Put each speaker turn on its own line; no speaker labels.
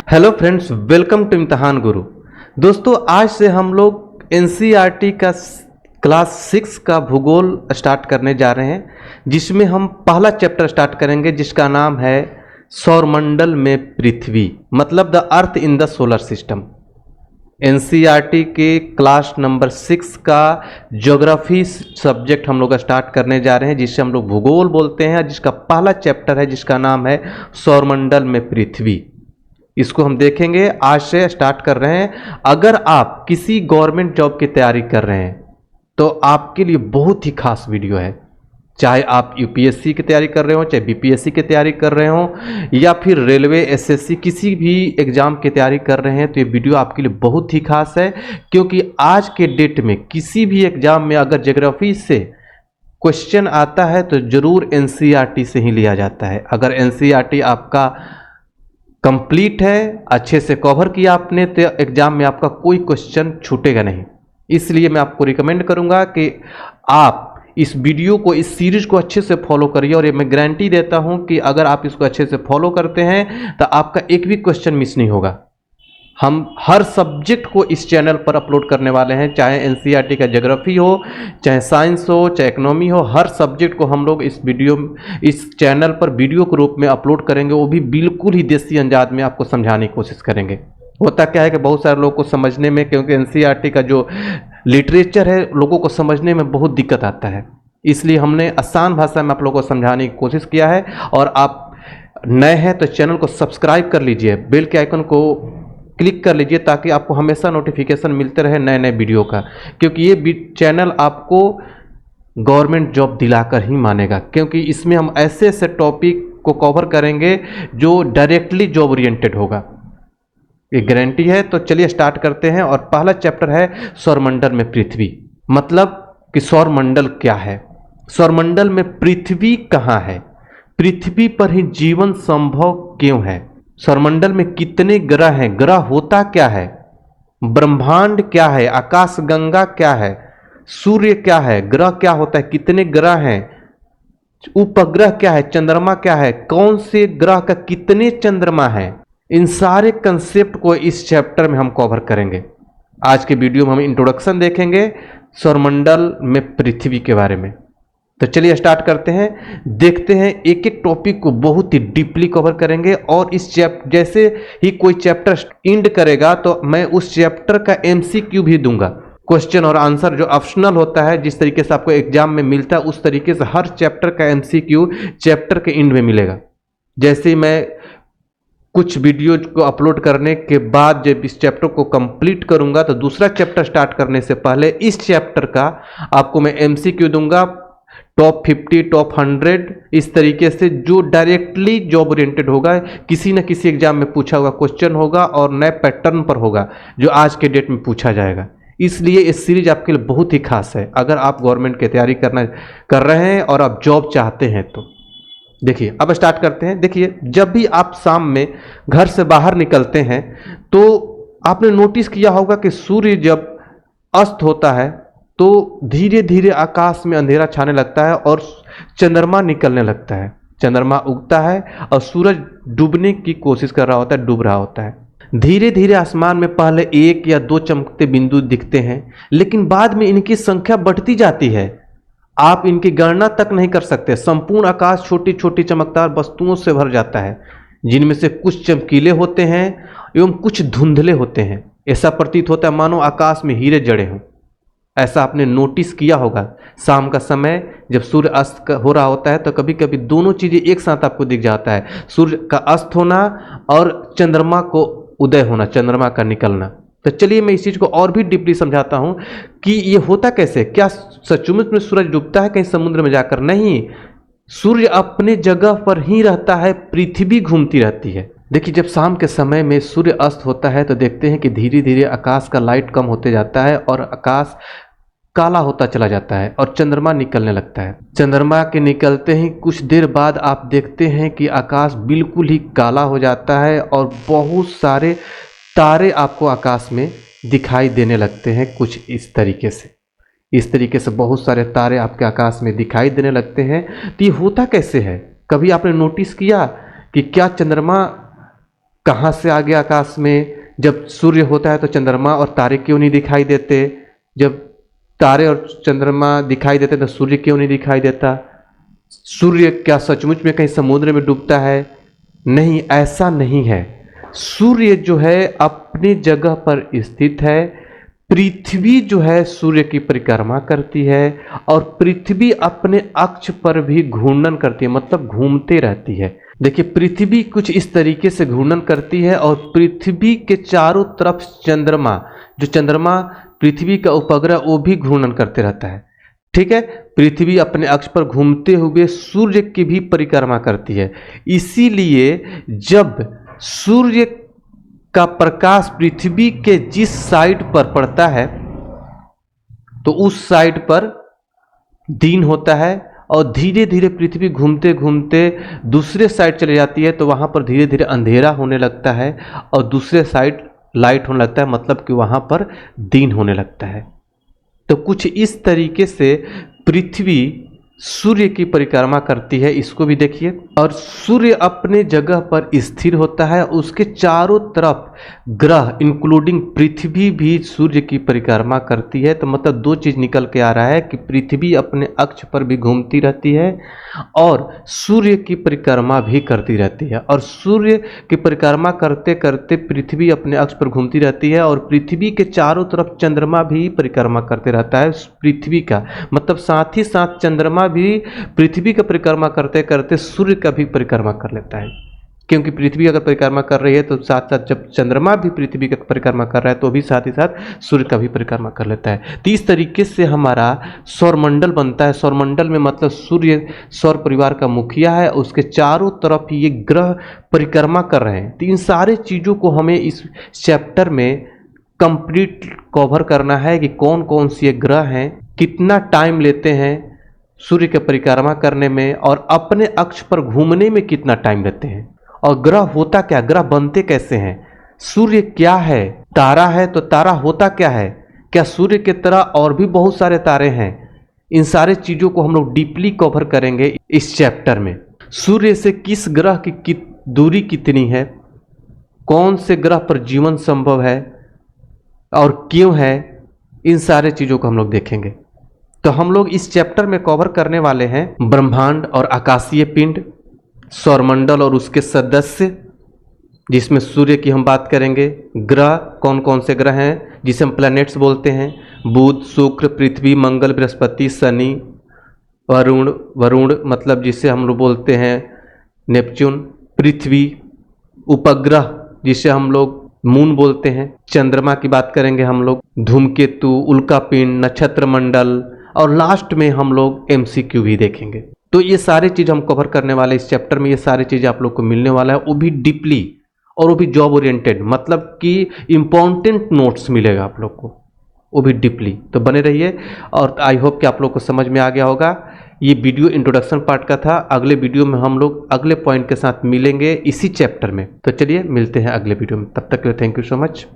Hello friends, welcome to इम्तिहान गुरु। दोस्तों, आज से हम लोग एनसीईआरटी का क्लास 6 का भूगोल स्टार्ट करने जा रहे हैं, जिसमें हम पहला चैप्टर स्टार्ट करेंगे जिसका नाम है सौरमंडल में पृथ्वी, मतलब the earth in the solar system. NCERT के क्लास नंबर 6 का ज्योग्राफी सब्जेक्ट हम लोग स्टार्ट करने जा रहे हैं, जिससे हम लोग भूगोल बोलते हैं, जिसका पहला चैप्टर है जिसका नाम है सौरमंडल में पृथ्वी। इसको हम देखेंगे, आज से स्टार्ट कर रहे हैं। अगर आप किसी गवर्नमेंट जॉब की तैयारी कर रहे हैं तो आपके लिए बहुत ही खास वीडियो है। चाहे आप यूपीएससी की तैयारी कर रहे हो, चाहे बीपीएससी की तैयारी कर रहे हो, या फिर रेलवे, एसएससी, किसी भी एग्जाम की तैयारी कर रहे हैं, तो ये वीडियो आपके लिए बहुत ही खास है। क्योंकि आज के डेट में किसी भी एग्जाम में अगर ज्योग्राफी से क्वेश्चन आता है तो जरूर एनसीईआरटी से ही लिया जाता है। अगर एनसीईआरटी आपका कंप्लीट है, अच्छे से कवर किया आपने, तो एग्जाम में आपका कोई क्वेश्चन छूटेगा नहीं। इसलिए मैं आपको रिकमेंड करूंगा कि आप इस वीडियो को, इस सीरीज को अच्छे से फॉलो करिए। और ये मैं गारंटी देता हूं कि अगर आप इसको अच्छे से फॉलो करते हैं तो आपका एक भी क्वेश्चन मिस नहीं होगा। हम हर सब्जेक्ट को इस चैनल पर अपलोड करने वाले हैं, चाहे एनसीईआरटी का ज्योग्राफी हो, चाहे साइंस हो, चाहे इकोनॉमी हो, हर सब्जेक्ट को हम लोग इस चैनल पर वीडियो के रूप में अपलोड करेंगे। वो भी बिल्कुल ही देसी अंदाज में आपको समझाने की कोशिश करेंगे। होता क्या है कि बहुत सारे लोगों को समझने में, क्योंकि एनसीईआरटी का जो लिटरेचर है लोगों को समझने में बहुत दिक्कत आता है, इसलिए हमने आसान भाषा में आप लोगों को समझाने की कोशिश किया है। और आप नए हैं तो चैनल को सब्सक्राइब कर लीजिए, बेल के आइकन को क्लिक कर लीजिए, ताकि आपको हमेशा नोटिफिकेशन मिलते रहे नए नए वीडियो का। क्योंकि ये चैनल आपको गवर्नमेंट जॉब दिलाकर ही मानेगा, क्योंकि इसमें हम ऐसे ऐसे टॉपिक को कवर करेंगे जो डायरेक्टली जॉब ओरिएंटेड होगा, ये गारंटी है। तो चलिए स्टार्ट करते हैं। और पहला चैप्टर है सौरमंडल में पृथ्वी, मतलब कि सौरमंडल क्या है, सौरमंडल में पृथ्वी कहाँ है, पृथ्वी पर ही जीवन संभव क्यों है, सौरमंडल में कितने ग्रह हैं, ग्रह होता क्या है, ब्रह्मांड क्या है, आकाशगंगा क्या है, सूर्य क्या है, ग्रह क्या होता है, कितने ग्रह हैं, उपग्रह क्या है, चंद्रमा क्या है, कौन से ग्रह का कितने चंद्रमा हैं, इन सारे कंसेप्ट को इस चैप्टर में हम कवर करेंगे। आज के वीडियो में हम इंट्रोडक्शन देखेंगे सौरमंडल में पृथ्वी के बारे में। तो चलिए स्टार्ट करते हैं, देखते हैं, एक एक टॉपिक को बहुत ही डीपली कवर करेंगे। और इस चैप्टर जैसे ही कोई चैप्टर एंड करेगा तो मैं उस चैप्टर का एमसीक्यू भी दूंगा, क्वेश्चन और आंसर जो ऑप्शनल होता है, जिस तरीके से आपको एग्जाम में मिलता है उस तरीके से हर चैप्टर का एमसीक्यू चैप्टर के एंड में मिलेगा। जैसे मैं कुछ वीडियो को अपलोड करने के बाद जब इस चैप्टर को कंप्लीट करूंगा तो दूसरा चैप्टर स्टार्ट करने से पहले इस चैप्टर का आपको मैं एमसीक्यू दूंगा, टॉप 50, टॉप 100, इस तरीके से, जो डायरेक्टली जॉब ओरिएंटेड होगा, किसी न किसी एग्जाम में पूछा हुआ क्वेश्चन होगा और नए पैटर्न पर होगा जो आज के डेट में पूछा जाएगा। इसलिए इस सीरीज आपके लिए बहुत ही खास है अगर आप गवर्नमेंट की तैयारी कर रहे हैं और आप जॉब चाहते हैं तो। देखिए, अब स्टार्ट करते हैं। देखिए, जब भी आप शाम में घर से बाहर निकलते हैं तो आपने नोटिस किया होगा कि सूर्य जब अस्त होता है तो धीरे धीरे आकाश में अंधेरा छाने लगता है और चंद्रमा निकलने लगता है, चंद्रमा उगता है और सूरज डूबने की कोशिश कर रहा होता है, डूब रहा होता है। धीरे धीरे आसमान में पहले एक या दो चमकते बिंदु दिखते हैं, लेकिन बाद में इनकी संख्या बढ़ती जाती है, आप इनकी गणना तक नहीं कर सकते। संपूर्ण आकाश छोटी छोटी चमकदार वस्तुओं से भर जाता है, जिनमें से कुछ चमकीले होते हैं एवं कुछ धुंधले होते हैं। ऐसा प्रतीत होता है मानो आकाश में हीरे जड़े हों। ऐसा आपने नोटिस किया होगा, शाम का समय जब सूर्य अस्त हो रहा होता है तो कभी कभी दोनों चीजें एक साथ आपको दिख जाता है, सूर्य का अस्त होना और चंद्रमा को उदय होना, चंद्रमा का निकलना। तो चलिए मैं इस चीज को और भी डीपली समझाता हूं कि ये होता कैसे। क्या सचमुच में सूरज डूबता है कहीं समुद्र में जाकर? नहीं, सूर्य अपने जगह पर ही रहता है, पृथ्वी घूमती रहती है। देखिए, जब शाम के समय में सूर्य अस्त होता है तो देखते हैं कि धीरे धीरे आकाश का लाइट कम होते जाता है और आकाश काला होता चला जाता है और चंद्रमा निकलने लगता है। चंद्रमा के निकलते ही कुछ देर बाद आप देखते हैं कि आकाश बिल्कुल ही काला हो जाता है और बहुत सारे तारे आपको आकाश में दिखाई देने लगते हैं। कुछ इस तरीके से बहुत सारे तारे आपके आकाश में दिखाई देने लगते हैं। तो ये होता कैसे है? कभी आपने नोटिस किया कि क्या चंद्रमा कहाँ से आ गया आकाश में, जब सूर्य होता है तो चंद्रमा और तारे क्यों नहीं दिखाई देते, जब तारे और चंद्रमा दिखाई देते तो सूर्य क्यों नहीं दिखाई देता, सूर्य क्या सचमुच में कहीं समुद्र में डूबता है? नहीं, ऐसा नहीं है। सूर्य जो है अपनी जगह पर स्थित है, पृथ्वी जो है सूर्य की परिक्रमा करती है और पृथ्वी अपने अक्ष पर भी घूर्णन करती है, मतलब घूमते रहती है। देखिए, पृथ्वी कुछ इस तरीके से घूर्णन करती है और पृथ्वी के चारों तरफ चंद्रमा, जो चंद्रमा पृथ्वी का उपग्रह, वो भी घूर्णन करते रहता है। ठीक है, पृथ्वी अपने अक्ष पर घूमते हुए सूर्य की भी परिक्रमा करती है। इसीलिए जब सूर्य का प्रकाश पृथ्वी के जिस साइड पर पड़ता है तो उस साइड पर दिन होता है और धीरे धीरे पृथ्वी घूमते घूमते दूसरे साइड चले जाती है तो वहां पर धीरे धीरे अंधेरा होने लगता है और दूसरे साइड लाइट होने लगता है, मतलब कि वहां पर दिन होने लगता है। तो कुछ इस तरीके से पृथ्वी सूर्य की परिक्रमा करती है, इसको भी देखिए। और सूर्य अपने जगह पर स्थिर होता है, उसके चारों तरफ ग्रह इंक्लूडिंग पृथ्वी भी सूर्य की परिक्रमा करती है। तो मतलब दो चीज निकल के आ रहा है कि पृथ्वी अपने अक्ष पर भी घूमती रहती है और सूर्य की परिक्रमा भी करती रहती है, और सूर्य की परिक्रमा करते करते पृथ्वी अपने अक्ष पर घूमती रहती है और पृथ्वी के चारों तरफ चंद्रमा भी परिक्रमा करते रहता है पृथ्वी का, मतलब साथ ही साथ चंद्रमा भी पृथ्वी का परिक्रमा करते करते सूर्य का भी परिक्रमा कर लेता है। क्योंकि पृथ्वी अगर परिक्रमा कर रही है तो साथ साथ जब चंद्रमा भी पृथ्वी का परिक्रमा कर रहा है तो भी साथ ही साथ सूर्य का भी परिक्रमा कर लेता है। तो इस तरीके से हमारा सौरमंडल बनता है। सौरमंडल में मतलब सूर्य सौर परिवार का मुखिया है, उसके चारों तरफ ये ग्रह परिक्रमा कर रहे हैं। तो इन सारे चीज़ों को हमें इस चैप्टर में कंप्लीट कवर करना है कि कौन कौन से ग्रह हैं, कितना टाइम लेते हैं सूर्य के परिक्रमा करने में और अपने अक्ष पर घूमने में कितना टाइम लेते हैं, और ग्रह होता क्या, ग्रह बनते कैसे हैं, सूर्य क्या है, तारा है तो तारा होता क्या है, क्या सूर्य की तरह और भी बहुत सारे तारे हैं। इन सारे चीज़ों को हम लोग डीपली कवर करेंगे इस चैप्टर में। सूर्य से किस ग्रह की दूरी कितनी है, कौन से ग्रह पर जीवन संभव है और क्यों है, इन सारे चीज़ों को हम लोग देखेंगे। तो हम लोग इस चैप्टर में कवर करने वाले हैं ब्रह्मांड और आकाशीय पिंड, सौरमंडल और उसके सदस्य, जिसमें सूर्य की हम बात करेंगे, ग्रह कौन कौन से ग्रह हैं जिसे हम प्लैनेट्स बोलते हैं, बुध, शुक्र, पृथ्वी, मंगल, बृहस्पति, शनि, वरुण मतलब जिसे हम लोग बोलते हैं नेपच्यून, पृथ्वी, उपग्रह जिसे हम लोग मून बोलते हैं, चंद्रमा की बात करेंगे हम लोग, धूमकेतु, उल्कापिंड, नक्षत्र मंडल, और लास्ट में हम लोग MCQ भी देखेंगे। तो ये सारी चीज़ हम कवर करने वाले इस चैप्टर में, ये सारी चीज़ आप लोग को मिलने वाला है, वो भी डीपली और वो भी जॉब ओरिएंटेड, मतलब कि इम्पोर्टेंट नोट्स मिलेगा आप लोग को, वो भी डीपली। तो बने रहिए और आई होप कि आप लोग को समझ में आ गया होगा। ये वीडियो इंट्रोडक्शन पार्ट का था। अगले वीडियो में हम लोग अगले पॉइंट के साथ मिलेंगे इसी चैप्टर में। तो चलिए मिलते हैं अगले वीडियो में, तब तक के लिए थैंक यू सो मच।